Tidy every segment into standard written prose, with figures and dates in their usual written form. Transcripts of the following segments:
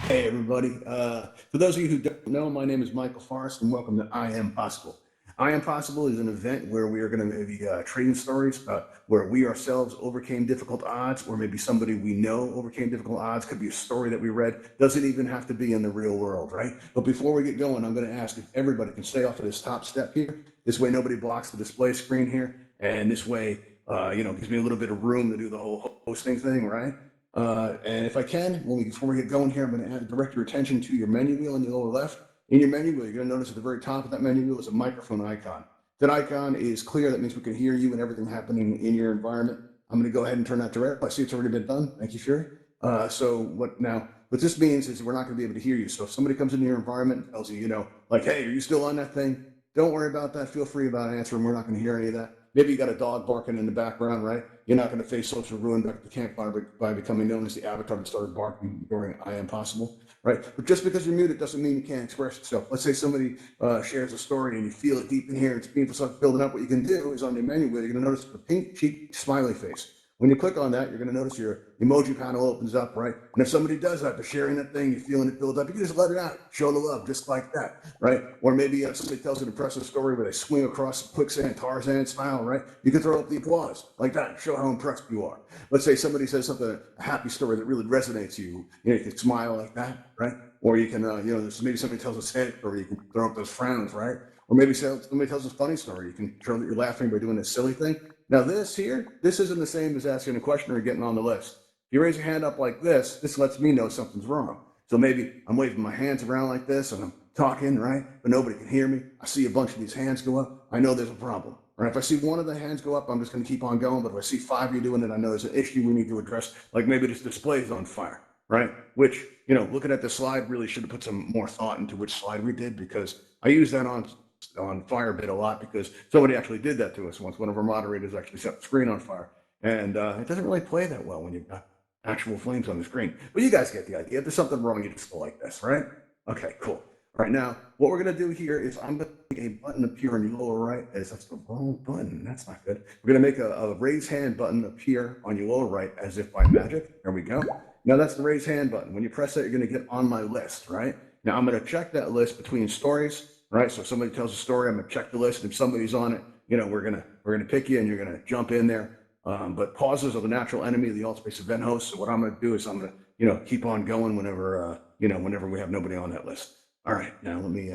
Hey, everybody. For those of you who don't know, my name is Michael Forrest, and welcome to I Am Possible. I Am Possible is an event where we are going to be trading stories about where we ourselves overcame difficult odds, or maybe somebody we know overcame difficult odds. Could be a story that we read. Doesn't even have to be in the real world, right? But before we get going, I'm going to ask if everybody can stay off of this top step here. This way, nobody blocks the display screen here, and this way, gives me a little bit of room to do the whole hosting thing, right? And if I can, before we get going here, I'm going to direct your attention to your menu wheel in the lower left. In your menu wheel, you're going to notice at the very top of that menu wheel is a microphone icon. That icon is clear. That means we can hear you and everything happening in your environment. I'm going to go ahead and turn that to red. I see it's already been done. Thank you, Fury. What this means is we're not going to be able to hear you. So if somebody comes into your environment and tells you, like, hey, are you still on that thing? Don't worry about that. Feel free about answering. We're not going to hear any of that. Maybe you got a dog barking in the background, right? You're not going to face social ruin back at the campfire by becoming known as the avatar that started barking during I Am Possible, right? But just because you're muted doesn't mean you can't express yourself. Let's say somebody shares a story and you feel it deep in here, it's painful stuff building up. What you can do is on the menu wheel, you're going to notice the pink cheek smiley face. When you click on that, you're going to notice your emoji panel opens up, right? And if somebody does that, they're sharing that thing, you're feeling it build up, you can just let it out, show the love, just like that, right? Or maybe somebody tells an impressive story where they swing across quicksand, Tarzan style, right? You can throw up the applause like that, show how impressed you are. Let's say somebody says something, a happy story that really resonates you. You can smile like that, right? Or you can, maybe somebody tells a sad story, you can throw up those frowns, right? Or maybe somebody tells a funny story, you can show that you're laughing by doing this silly thing. Now this isn't the same as asking a question or getting on the list. If you raise your hand up like this lets me know something's wrong. So maybe I'm waving my hands around like this and I'm talking, right? But nobody can hear me. I see a bunch of these hands go up. I know there's a problem. Right? If I see one of the hands go up, I'm just going to keep on going. But if I see 5 of you doing it, I know there's an issue we need to address. Like maybe this display is on fire, right? Which, looking at the slide really should have put some more thought into which slide we did, because I use that on Firebit a lot because somebody actually did that to us once. One of our moderators actually set the screen on fire. And it doesn't really play that well when you've got actual flames on the screen. But you guys get the idea. If there's something wrong, you just go like this, right? Okay, cool. All right, now what we're going to do here is I'm going to make a button appear on your lower right. That's the wrong button. That's not good. We're going to make a raise hand button appear on your lower right as if by magic. There we go. Now that's the raise hand button. When you press that, you're going to get on my list, right? Now I'm going to check that list between stories, right? So if somebody tells a story, I'm going to check the list. If somebody's on it, we're gonna pick you and you're gonna jump in there. But pauses are the natural enemy of the alt space event host. So what I'm going to do is I'm going to, keep on going whenever, whenever we have nobody on that list. All right, now let me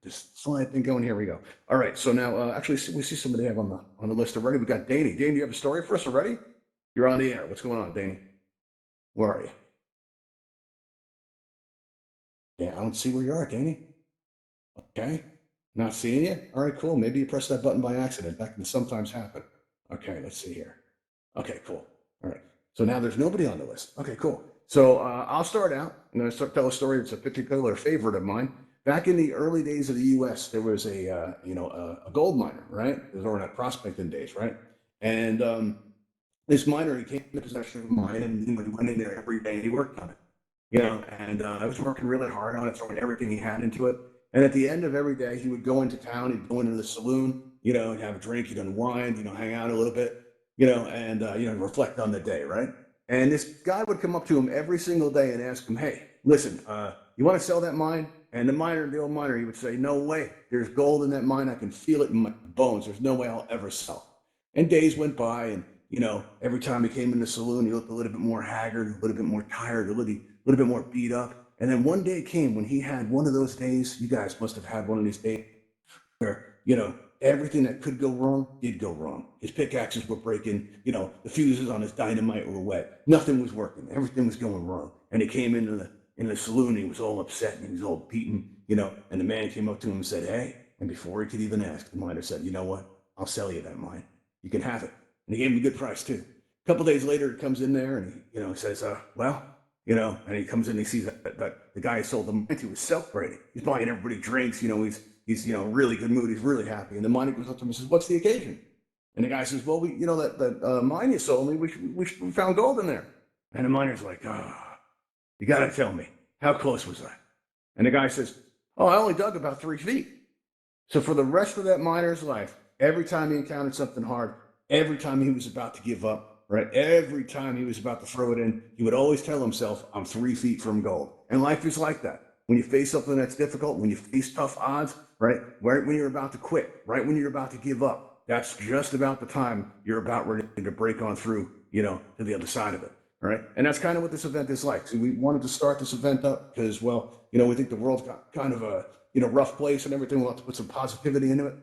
just slide thing going. Here we go. All right, so now actually we see somebody have on the list already. We got Danny. Danny, do you have a story for us already? You're on the air. What's going on, Danny? Where are you? Yeah, I don't see where you are, Danny. Okay, not seeing you. All right, cool. Maybe you pressed that button by accident. That can sometimes happen. Okay, let's see here. Okay, cool. All right. So now there's nobody on the list. Okay, cool. So I'll start out. I'm going to tell a story that's a particular favorite of mine. Back in the early days of the U.S., there was a gold miner, right? It was during that prospecting days, right? And this miner, he came into possession of a mine, and he went in there every day and he worked on it. And I was working really hard on it, throwing everything he had into it. And at the end of every day, he would go into town, he'd go into the saloon, and have a drink, he'd unwind, hang out a little bit, and reflect on the day, right? And this guy would come up to him every single day and ask him, hey, listen, you want to sell that mine? And the old miner, he would say, no way. There's gold in that mine. I can feel it in my bones. There's no way I'll ever sell. And days went by, and every time he came in the saloon, he looked a little bit more haggard, a little bit more tired, a little bit more beat up. And then one day came when he had one of those days. You guys must have had one of these days where, everything that could go wrong did go wrong. His pickaxes were breaking, the fuses on his dynamite were wet. Nothing was working. Everything was going wrong. And he came into the saloon, he was all upset and he was all beaten, and the man came up to him and said, hey, and before he could even ask, the miner said, you know what? I'll sell you that mine. You can have it. And he gave him a good price too. A couple days later, he comes in there and he, says, and he comes in and he sees that the guy who sold the mine to was celebrating. He's buying everybody drinks, he's really good mood, he's really happy. And the miner goes up to him and says, what's the occasion? And the guy says, well, that mine you sold me, we found gold in there. And the miner's like, you got to tell me, how close was I? And the guy says, oh, I only dug about 3 feet. So for the rest of that miner's life, every time he encountered something hard, every time he was about to give up, right? Every time he was about to throw it in, he would always tell himself, I'm 3 feet from gold. And life is like that. When you face something that's difficult, when you face tough odds, right when you're about to quit, right when you're about to give up, that's just about the time you're about ready to break on through, to the other side of it. Right. And that's kind of what this event is like. So we wanted to start this event up because, well, we think the world's got kind of a, rough place and everything. We'll have to put some positivity into it.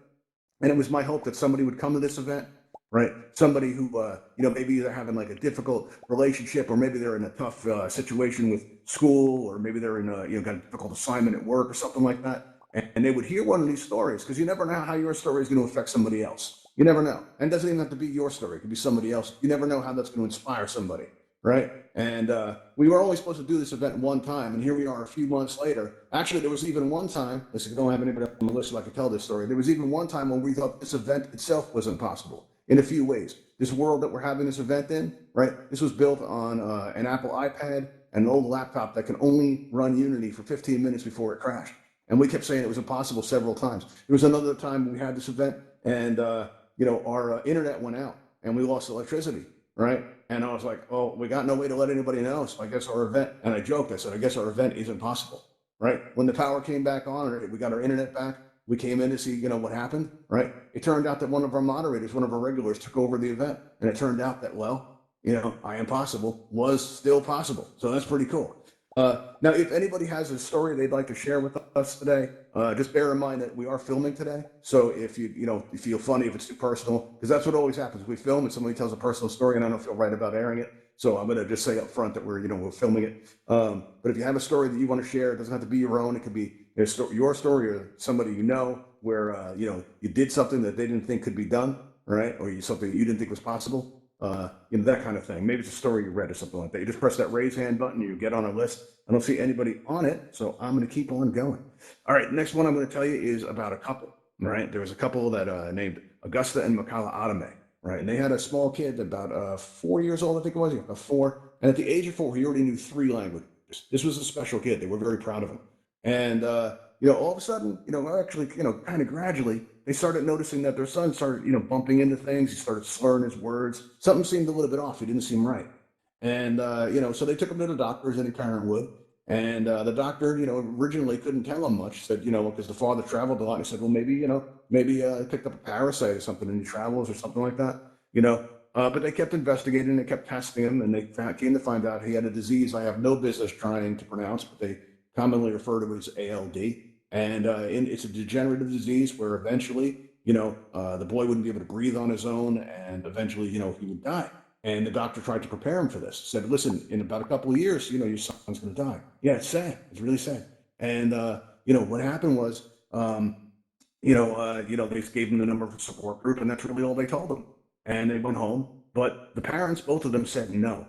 And it was my hope that somebody would come to this event, right? Somebody who, maybe they're having like a difficult relationship, or maybe they're in a tough situation with school, or maybe they're in a, got a difficult assignment at work or something like that. And they would hear one of these stories, because you never know how your story is going to affect somebody else. You never know. And it doesn't even have to be your story. It could be somebody else. You never know how that's going to inspire somebody, right? And we were only supposed to do this event one time, and here we are a few months later. Actually, there was even one time, listen, I don't have anybody on the list so I can tell this story. There was even one time when we thought this event itself was impossible in a few ways. This world that we're having this event in, right? This was built on an Apple iPad and an old laptop that can only run Unity for 15 minutes before it crashed. And we kept saying it was impossible several times. There was another time we had this event, and our internet went out, and we lost electricity, right? And I was like, oh, we got no way to let anybody know. So I guess our event, and I joked, I said, I guess our event isn't possible, right? When the power came back on, we got our internet back, we came in to see, what happened, right? It turned out that one of our moderators, one of our regulars, took over the event. And it turned out that, well, I.M.POSSIBLE was still possible. So that's pretty cool. Now, if anybody has a story they'd like to share with us today, just bear in mind that we are filming today. So if you feel funny, if it's too personal, because that's what always happens. We film and somebody tells a personal story and I don't feel right about airing it. So I'm going to just say up front that we're filming it. But if you have a story that you want to share, it doesn't have to be your own. It could be your story or somebody where, you did something that they didn't think could be done, right? Or something you didn't think was possible. That kind of thing. Maybe it's a story you read or something like that. You just press that raise hand button, you get on our list. I don't see anybody on it, so I'm going to keep on going. All right, next one I'm going to tell you is about a couple, right? There was a couple that named Augusta and Makala Adame, right? And they had a small kid about 4 years old, I think it was, about 4. And at the age of 4, he already knew 3 languages. This was a special kid. They were very proud of him. And, all of a sudden, actually, kind of gradually, they started noticing that their son started, bumping into things. He started slurring his words. Something seemed a little bit off. He didn't seem right. And, so they took him to the doctor, as any parent would. And the doctor, originally couldn't tell him much. Said, because the father traveled a lot. And he said, well, maybe he picked up a parasite or something in his travels or something like that, But they kept investigating. They kept testing him. And they came to find out he had a disease I have no business trying to pronounce, but they commonly refer to it as ALD. And it's a degenerative disease where eventually, the boy wouldn't be able to breathe on his own, and eventually, he would die. And the doctor tried to prepare him for this. Said, "Listen, in about a couple of years, your son's going to die." Yeah, it's sad. It's really sad. And what happened was, they just gave him the number of a support group, and that's really all they told him. And they went home. But the parents, both of them, said no.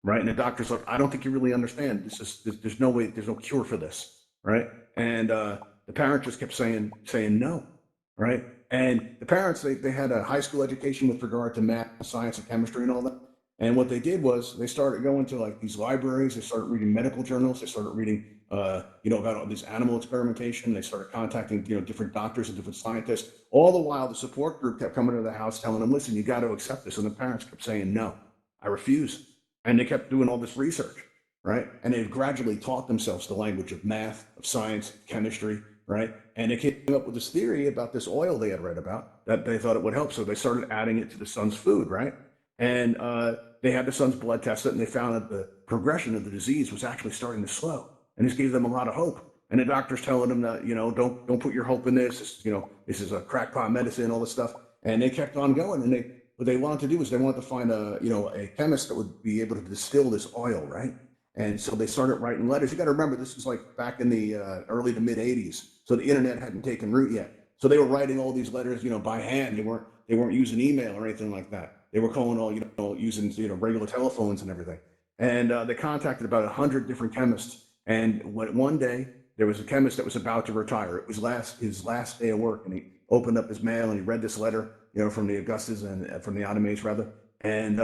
Right. And the doctor's like, I don't think you really understand. There's no way, there's no cure for this. Right. And the parents just kept saying no. Right. And the parents, they had a high school education with regard to math, science, and chemistry and all that. And what they did was they started going to like these libraries. They started reading medical journals. They started reading, about all this animal experimentation. They started contacting, different doctors and different scientists. All the while, the support group kept coming to the house telling them, listen, you got to accept this. And the parents kept saying, no, I refuse. And they kept doing all this research, right? And they've gradually taught themselves the language of math, of science, chemistry, right? And they came up with this theory about this oil they had read about that they thought it would help. So they started adding it to the son's food, right? And they had the son's blood tested, and they found that the progression of the disease was actually starting to slow. And this gave them a lot of hope. And the doctor's telling them that, don't put your hope in this. This is a crackpot medicine, all this stuff. And they kept on going, and what they wanted to do is they wanted to find a chemist that would be able to distill this oil, right? And so they started writing letters. You got to remember, this was like back in the early to mid 80s. So the internet hadn't taken root yet. So they were writing all these letters, by hand. They weren't using email or anything like that. They were calling all, using, regular telephones and everything. And they contacted about 100 different chemists. And one day there was a chemist that was about to retire. It was his last day of work, and he opened up his mail and he read this letter, from the Augustas and from the Automates rather. And,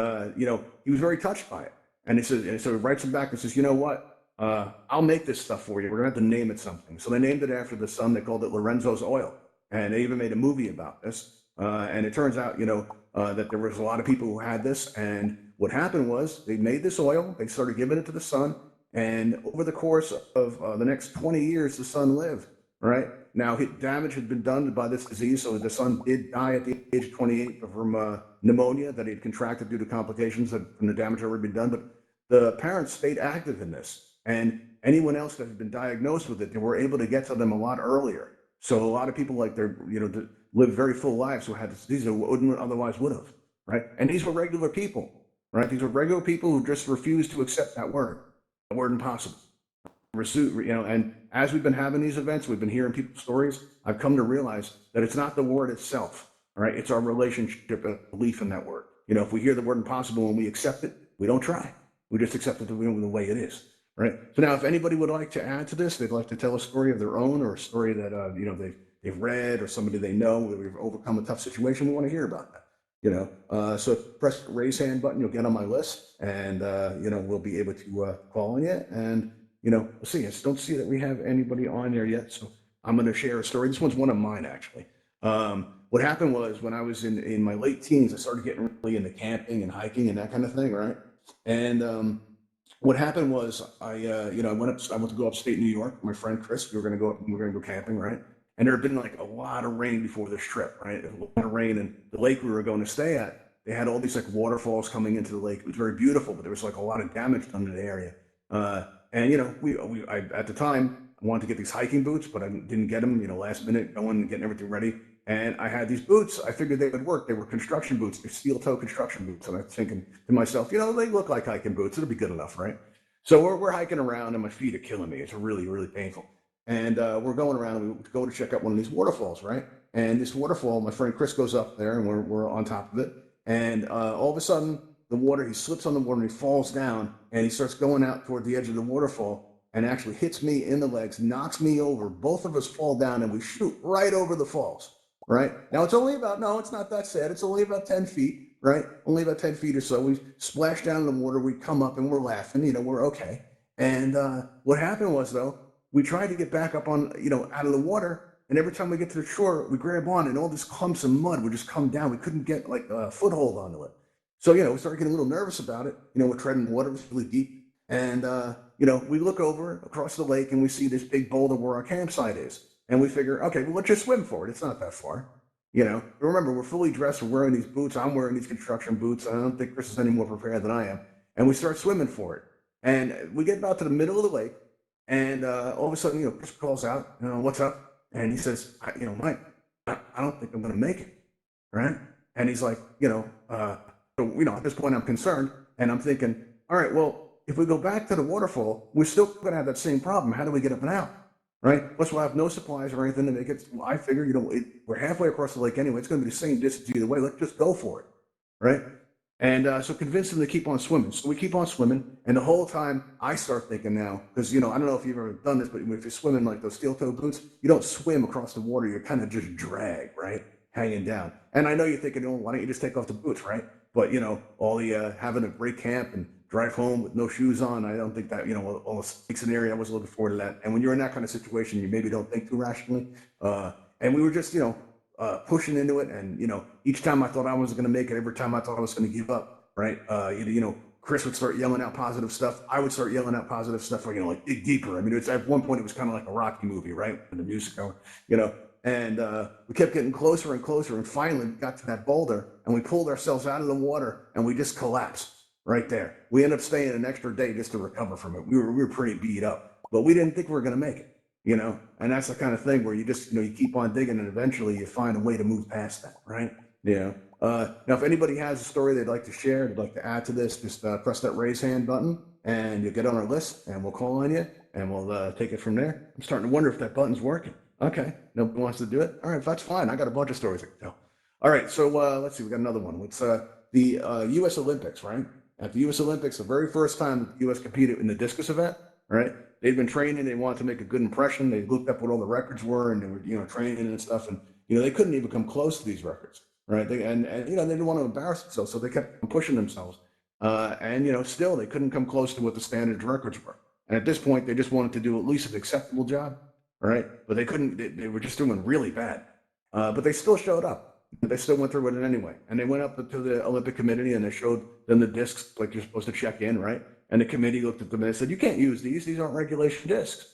he was very touched by it. And so he writes him back and says, you know what? I'll make this stuff for you. We're going to have to name it something. So they named it after the son. They called it Lorenzo's Oil. And they even made a movie about this. And it turns out, that there was a lot of people who had this. And what happened was they made this oil, they started giving it to the sun. And over the course of the next 20 years, the sun lived, right? Now, damage had been done by this disease. So the son did die at the age of 28 from pneumonia that he had contracted due to complications from the damage that had already been done. But the parents stayed active in this. And anyone else that had been diagnosed with it, they were able to get to them a lot earlier. So a lot of people, like lived very full lives who had this disease that wouldn't otherwise would have, right? And these were regular people, right? These were regular people who just refused to accept that word impossible. And as we've been having these events, we've been hearing people's stories. I've come to realize that it's not the word itself, right? It's our relationship and belief in that word. If we hear the word impossible and we accept it, we don't try. We just accept it the way it is, right? So now, if anybody would like to add to this, they'd like to tell a story of their own, or a story that they've read, or somebody they know where we've overcome a tough situation, we want to hear about that. So press the raise hand button, you'll get on my list, and we'll be able to call on you. And we'll see. I just don't see that we have anybody on there yet, so I'm going to share a story. This one's one of mine, actually. What happened was, when I was in my late teens, I started getting really into camping and hiking and that kind of thing, right? And what happened was, I went to go upstate New York with my friend Chris. We were going to go camping, right? And there had been like a lot of rain before this trip, right? A lot of rain, and the lake we were going to stay at, they had all these like waterfalls coming into the lake. It was very beautiful, but there was like a lot of damage done in the area. I at the time, I wanted to get these hiking boots, but I didn't get them. Last minute, going and getting everything ready. And I had these boots. I figured they would work. They were construction boots. They're steel toe construction boots. And I was thinking to myself, they look like hiking boots. It'll be good enough, right? So we're hiking around, and my feet are killing me. It's really, really painful. And we're going around, and we go to check out one of these waterfalls, right? And this waterfall, my friend Chris goes up there, and we're on top of it. And all of a sudden, he slips on the water, and he falls down, and he starts going out toward the edge of the waterfall, and actually hits me in the legs, knocks me over. Both of us fall down, and we shoot right over the falls, right? Now, it's not that sad. It's only about 10 feet, right? Only about 10 feet or so. We splash down in the water, we come up, and we're laughing, we're okay. And what happened was, though, we tried to get back up on, out of the water. And every time we get to the shore, we grab on, and all these clumps of mud would just come down. We couldn't get like a foothold onto it. So, we started getting a little nervous about it. We're treading water, it was really deep. And, we look over across the lake, and we see this big boulder where our campsite is. And we figure, okay, well, let's just swim for it. It's not that far. Remember, we're fully dressed. We're wearing these boots. I'm wearing these construction boots. I don't think Chris is any more prepared than I am. And we start swimming for it. And we get about to the middle of the lake. And all of a sudden, Chris calls out, what's up? And he says, Mike, I don't think I'm going to make it, right? And he's like, at this point I'm concerned, and I'm thinking, all right, well, if we go back to the waterfall, we're still going to have that same problem. How do we get up and out, right? Plus, we'll have no supplies or anything to make it. I figure, we're halfway across the lake anyway. It's going to be the same distance either way. Let's just go for it, right? And so convince him to keep on swimming. So we keep on swimming, and the whole time I start thinking now, because I don't know if you've ever done this, but if you're swimming like those steel-toe boots, you don't swim across the water. You're kind of just drag, right, hanging down. And I know you're thinking, why don't you just take off the boots, right? But all the having a great camp and drive home with no shoes on, I don't think that all the snakes in the area. I was looking forward to that. And when you're in that kind of situation, you maybe don't think too rationally. And we were just pushing into it, and each time I thought I was going to make it, every time I thought I was going to give up, right? Chris would start yelling out positive stuff. I would start yelling out positive stuff, or like dig deeper. I mean, it's at one point it was kind of like a Rocky movie, right? And the music going, and we kept getting closer and closer, and finally we got to that boulder, and we pulled ourselves out of the water, and we just collapsed right there. We ended up staying an extra day just to recover from it. We were pretty beat up, but we didn't think we were going to make it. And that's the kind of thing where you just, you keep on digging, and eventually you find a way to move past that, right? Now, if anybody has a story they'd like to share, they'd like to add to this, just press that raise hand button, and you'll get on our list, and we'll call on you, and we'll take it from there. I'm starting to wonder if that button's working. Okay, nobody wants to do it? All right, that's fine. I got a bunch of stories I can tell. All right, so let's see, we got another one. It's the U.S. Olympics, right? At the U.S. Olympics, the very first time the U.S. competed in the discus event, right? They'd been training. They wanted to make a good impression. They looked up what all the records were, and they were, training and stuff. And they couldn't even come close to these records, right? And they didn't want to embarrass themselves, so they kept pushing themselves. And still they couldn't come close to what the standard records were. And at this point, they just wanted to do at least an acceptable job, right? But they couldn't. They were just doing really bad. But they still showed up. They still went through with it anyway. And they went up to the Olympic Committee and they showed them the discs, like you're supposed to check in, right? And the committee looked at them and they said, you can't use these. These aren't regulation discs,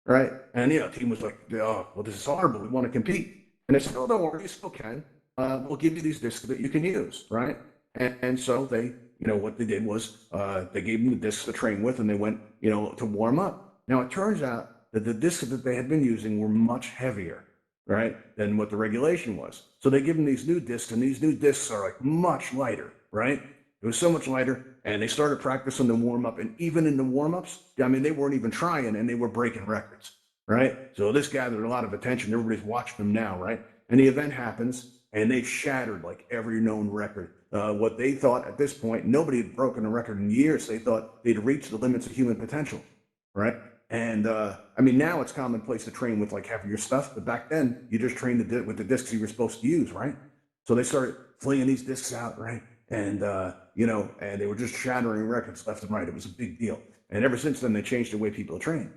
right? And, the team was like, oh, well, this is horrible. We want to compete. And they said, oh, don't worry, you still can. We'll give you these discs that you can use, right? And so they, what they did was they gave them the discs to train with and they went, to warm up. Now, it turns out that the discs that they had been using were much heavier, right, than what the regulation was. So they give them these new discs, and these new discs are like much lighter, right? It was so much lighter, and they started practicing the warm up, and even in the warm ups, I mean, they weren't even trying, and they were breaking records, right? So this gathered a lot of attention. Everybody's watching them now, right? And the event happens, and they shattered like every known record. What they thought at this point, nobody had broken a record in years. They thought they'd reached the limits of human potential, right? And I mean, now it's commonplace to train with like heavier stuff, but back then you just trained with the discs you were supposed to use, right? So they started flinging these discs out, right? And and they were just shattering records left and right. It was a big deal. And ever since then, they changed the way people train,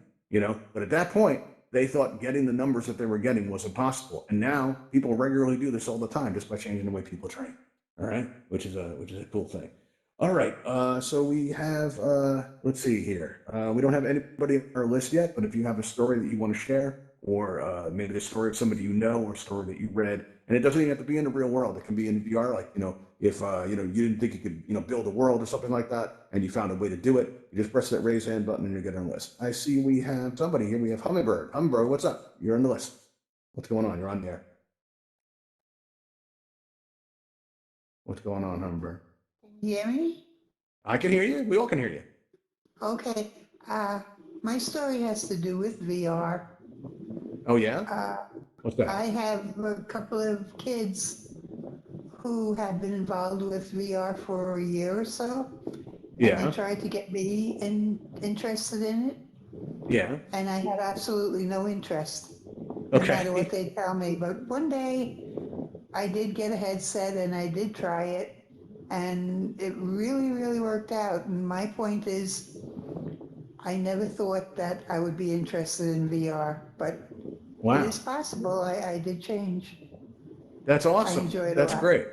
But at that point, they thought getting the numbers that they were getting was impossible. And now people regularly do this all the time just by changing the way people train. All right, which is a cool thing. All right, so we have, let's see here. We don't have anybody on our list yet, but if you have a story that you want to share, or maybe the story of somebody you know, or a story that you read, and it doesn't even have to be in the real world. It can be in VR, like, if, you didn't think you could, build a world or something like that, and you found a way to do it, you just press that raise hand button and you get on the list. I see we have somebody here. We have Hummingbird. Hummingbird, what's up? You're on the list. What's going on? You're on there. What's going on, Hummingbird? You hear me? I can hear you. We all can hear you. Okay. My story has to do with VR. Oh, yeah? What's that? I have a couple of kids who have been involved with VR for a year or so. And they tried to get me interested in it. Yeah. And I had absolutely no interest, no Okay. matter what they tell me. But one day I did get a headset and I did try it. And it really, really worked out. And my point is, I never thought that I would be interested in VR, but Wow. it is possible. I did change. That's awesome. I enjoy it That's a lot. great.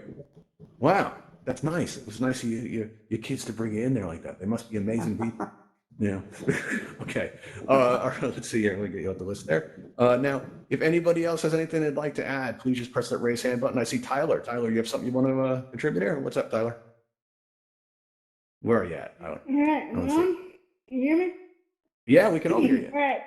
Wow. That's nice. It was nice of your kids to bring you in there like that. They must be amazing people. Yeah. Okay. All right, let's see here. Let me get you off the list there. Now, if anybody else has anything they'd like to add, please just press that raise hand button. I see Tyler. Tyler, you have something you want to contribute here? What's up, Tyler? Where are you at? All right, am I on? Can you hear me? Yeah, we can all hear you. All right.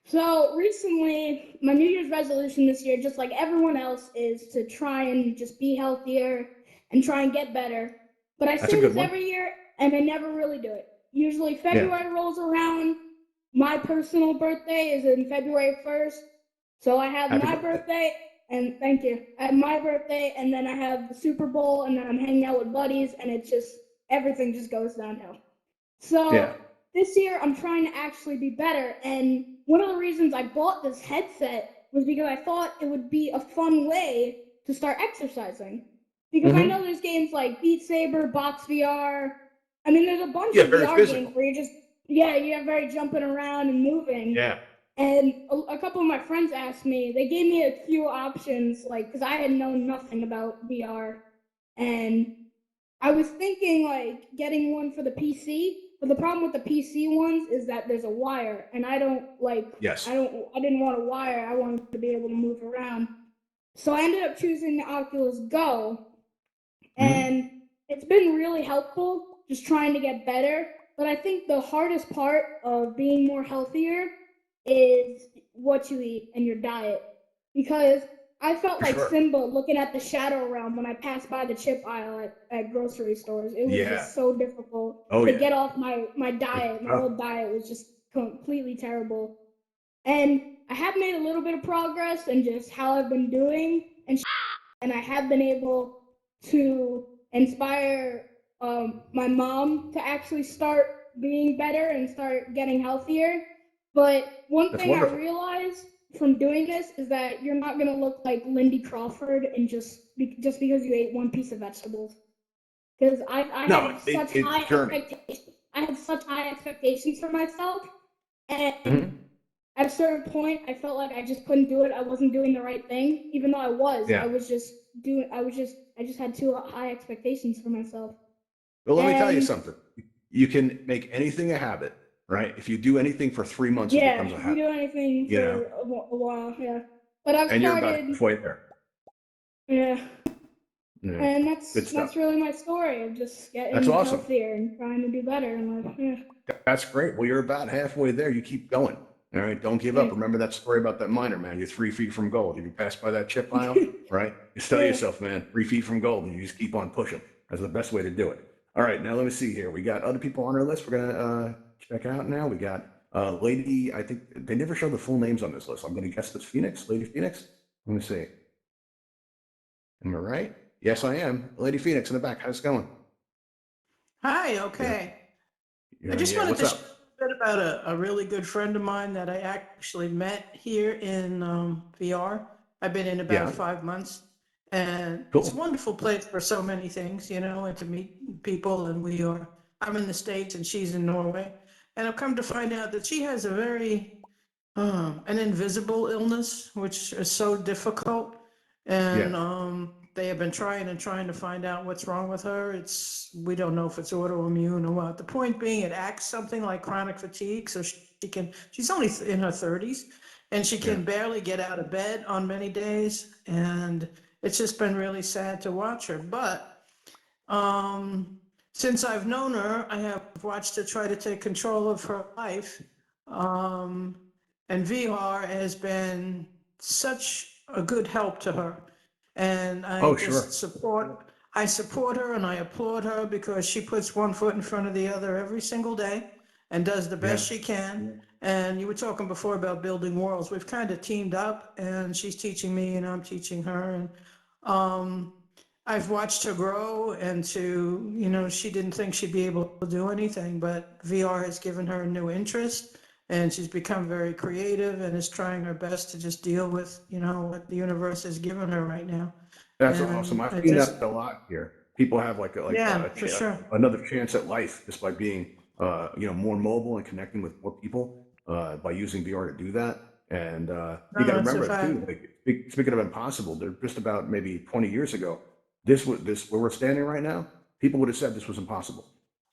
So recently, my New Year's resolution this year, just like everyone else, is to try and just be healthier and try and get better. But I say this every year, and I never really do it. Usually February rolls around. My personal birthday is in February 1st. So I have my birthday, and thank you. I have my birthday, and then I have the Super Bowl, and then I'm hanging out with buddies, and it's just, everything just goes downhill. So this year I'm trying to actually be better. And one of the reasons I bought this headset was because I thought it would be a fun way to start exercising. Because I know there's games like Beat Saber, Box VR. I mean, there's a bunch of VR games where you're very jumping around and moving. Yeah. And a couple of my friends asked me, they gave me a few options, like, because I had known nothing about VR. And I was thinking, like, getting one for the PC, but the problem with the PC ones is that there's a wire, and I don't like. Yes. I didn't want a wire. I wanted to be able to move around. So I ended up choosing the Oculus Go, and it's been really helpful just trying to get better. But I think the hardest part of being more healthier is what you eat and your diet, because I felt like Simba looking at the shadow realm when I passed by the chip aisle at grocery stores. It was just so difficult to get off my diet. My old diet was just completely terrible. And I have made a little bit of progress in just how I've been doing, and I have been able to inspire my mom to actually start being better and start getting healthier. But one thing I realized from doing this is that you're not going to look like Lindy Crawford and just because you ate one piece of vegetables. Because I had such high expectations for myself, and at a certain point, I felt like I just couldn't do it. I wasn't doing the right thing, even though I was. Yeah. I just had too high expectations for myself. Well, let me tell you And something. You can make anything a habit, right? If you do anything for 3 months, it yeah, becomes a if you habit, do anything you know, for a while, yeah. But I've and you're about started, halfway there. yeah, Yeah. and Good stuff. that's really my story of just That's getting awesome. healthier and trying to do better in life. Yeah. That's great. Well, you're about halfway there. You keep going. All right. Don't give up. Yeah. Remember that story about that miner, man. You're 3 feet from gold. If you pass by that chip pile, right? Just tell Yeah. yourself, man, 3 feet from gold, and you just keep on pushing. That's the best way to do it. All right. Now let me see here. We got other people on our list. We're gonna check out now. We got Lady. I think they never show the full names on this list. I'm gonna guess that's Phoenix. Lady Phoenix. Let me see. Am I right? Yes, I am. Lady Phoenix in the back. How's it going? Hi, okay. I just Yeah. wanted What's to share up? a bit about a really good friend of mine that I actually met here in VR. I've been in about Yeah. 5 months, and it's a Cool. wonderful place for so many things, and to meet people. And I'm in the States and she's in Norway. And I've come to find out that she has an invisible illness, which is so difficult. And Yeah. they have been trying to find out what's wrong with her. We don't know if it's autoimmune or what. The point being, it acts something like chronic fatigue. So she's only in her 30s, and she Yeah. can barely get out of bed on many days. And it's just been really sad to watch her. But since I've known her, I have watched her try to take control of her life. Um, and VR has been such a good help to her. And Oh, sure. I support her and I applaud her because she puts one foot in front of the other every single day and does the Yeah. best she can. And you were talking before about building worlds. We've kind of teamed up, and she's teaching me and I'm teaching her. And I've watched her grow she didn't think she'd be able to do anything, but VR has given her a new interest, and she's become very creative and is trying her best to just deal with, what the universe has given her right now. That's awesome. And I've I seen just, that a lot here. People have yeah, for sure. another chance at life just by being more mobile and connecting with more people by using VR to do that. And you got to No, it's a remember fact. too. Like speaking of impossible, there just about maybe 20 years ago, this where we're standing right now. People would have said this was impossible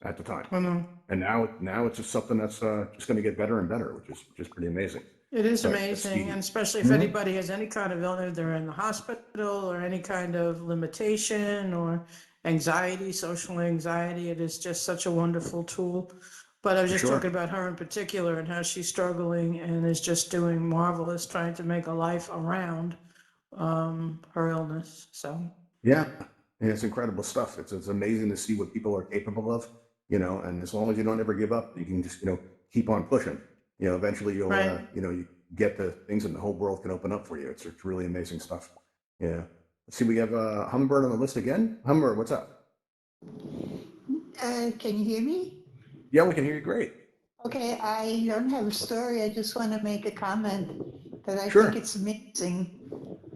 at the time, I know. and now it's just something that's just going to get better and better, which is pretty amazing. It is But amazing, and Steve, especially if Mhm. anybody has any kind of illness, they're in the hospital or any kind of limitation or anxiety, social anxiety, it is just such a wonderful tool. But I was For just talking sure. about her in particular and how she's struggling and is just doing marvelous, trying to make a life around her illness. So, Yeah, and it's incredible stuff. It's amazing to see what people are capable of, and as long as you don't ever give up, you can just, keep on pushing. Eventually you'll, right. you get the things and the whole world can open up for you. It's really amazing stuff. Yeah. Let's see, we have Hummingbird on the list again. Hummingbird, what's up? Can you hear me? Yeah, we can hear you great. Okay, I don't have a story. I just want to make a comment that I think Sure. it's amazing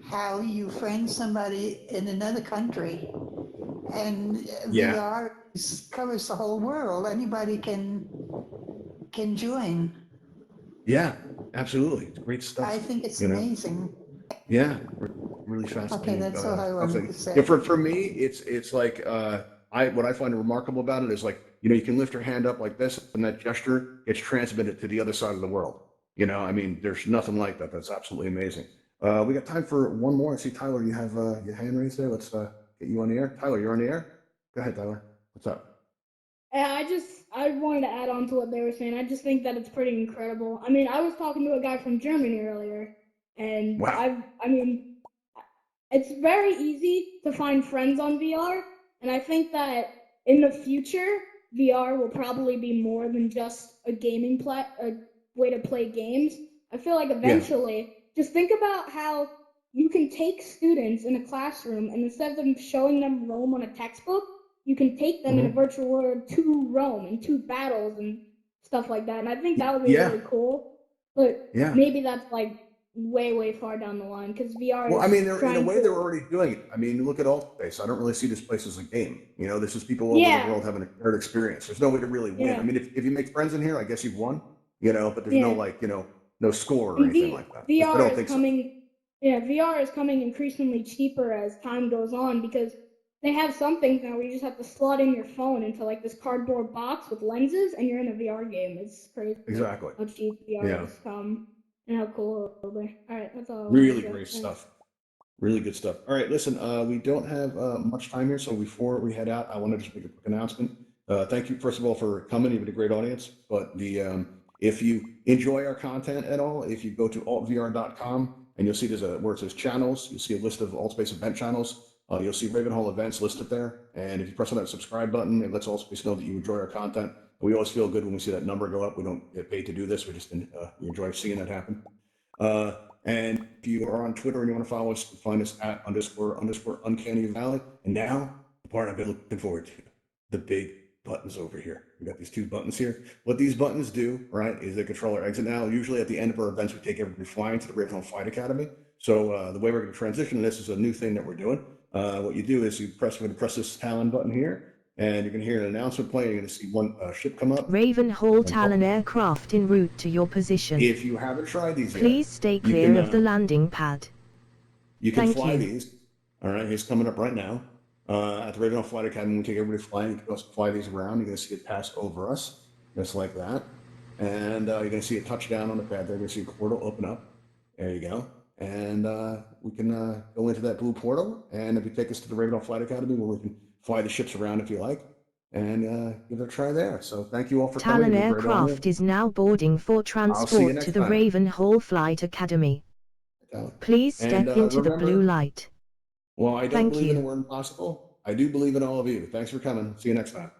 how you friend somebody in another country, and Yeah. VR covers the whole world. Anybody can join. Yeah, absolutely. It's great I stuff. think it's You know? amazing. Yeah, really Okay, fascinating that's all I stuff. wanted So, to say. for me, it's like what I find remarkable about it is like you can lift your hand up like this, and that gesture gets transmitted to the other side of the world. I mean, there's nothing like that. That's absolutely amazing. We got time for one more. I see Tyler, you have your hand raised there. Let's get you on the air. Tyler, you're on the air. Go ahead, Tyler. What's up? Yeah, I wanted to add on to what they were saying. I just think that it's pretty incredible. I mean, I was talking to a guy from Germany earlier, and Wow. I mean, it's very easy to find friends on VR, and I think that in the future, VR will probably be more than just a way to play games. I feel like Yeah. eventually, just think about how you can take students in a classroom, and instead of them showing them Rome on a textbook, you can take them in a hmm virtual world to Rome and to battles and stuff like that. And I think that would be Yeah. really cool. But Yeah. maybe that's like way, way far down the line because VR Well, I is mean, in a trying way, they're to. already doing it. I mean, look at Space. I don't really see this place as a game. This is people all over the Yeah, world having a shared experience. There's no way to really win. I yeah, mean, if you make friends in here, I guess you've won. But there's no yeah, like, no score or And anything like that. I VR don't is think so. coming. Yeah, VR is coming increasingly cheaper as time goes on because they have some things now where you just have to slot in your phone into like this cardboard box with lenses, and you're in a VR game. It's crazy Exactly. how cheap VR Yeah. has come and how cool it'll be. All right, that's all I wanted Really to say. great Thanks. stuff. Really good stuff. All right, listen, we don't have much time here, so before we head out, I want to just make a quick announcement. Thank you, first of all, for coming. You've been a great audience. But if you enjoy our content at all, if you go to altvr.com and you'll see there's where it says channels, you'll see a list of Altspace event channels. You'll see Ravenhall events listed there. And if you press on that subscribe button, it lets Altspace know that you enjoy our content. We always feel good when we see that number go up. We don't get paid to do this. We just we enjoy seeing that happen. And if you are on Twitter and you want to follow us, find us at __ uncanny valley. And now, the part I've been looking forward to, the big buttons over here. We got these two buttons here. What these buttons do, right, is they control our exit now. Usually at the end of our events, we take everybody flying to the Ravenhall Flight Academy. So the way we're going to transition this is a new thing that we're doing. What you do is we're going to press this Talon button here, and you're going to hear an announcement play. You're going to see one ship come up. Ravenhall Talon aircraft en route to your position. If you haven't tried these yet, Please stay clear of the landing pad. you can Thank fly you. these. All right, he's coming up right now. At the Ravenhall Flight Academy, we take everybody flying. You can also fly these around. You're going to see it pass over us, just like that. And you're going to see it touch down on the pad there. You're going to see the portal open up. There you go. And we can go into that blue portal. And if you take us to the Ravenhall Flight Academy, where we can fly the ships around if you like, and give it a try there. So thank you all for coming. Talon You've been great on aircraft is now boarding for see you transport next to the time. Ravenhall Flight Academy. you. Please step And into the remember, blue light. well, I don't Thank believe in you. the word impossible. I do believe in all of you. Thanks for coming. See you next time.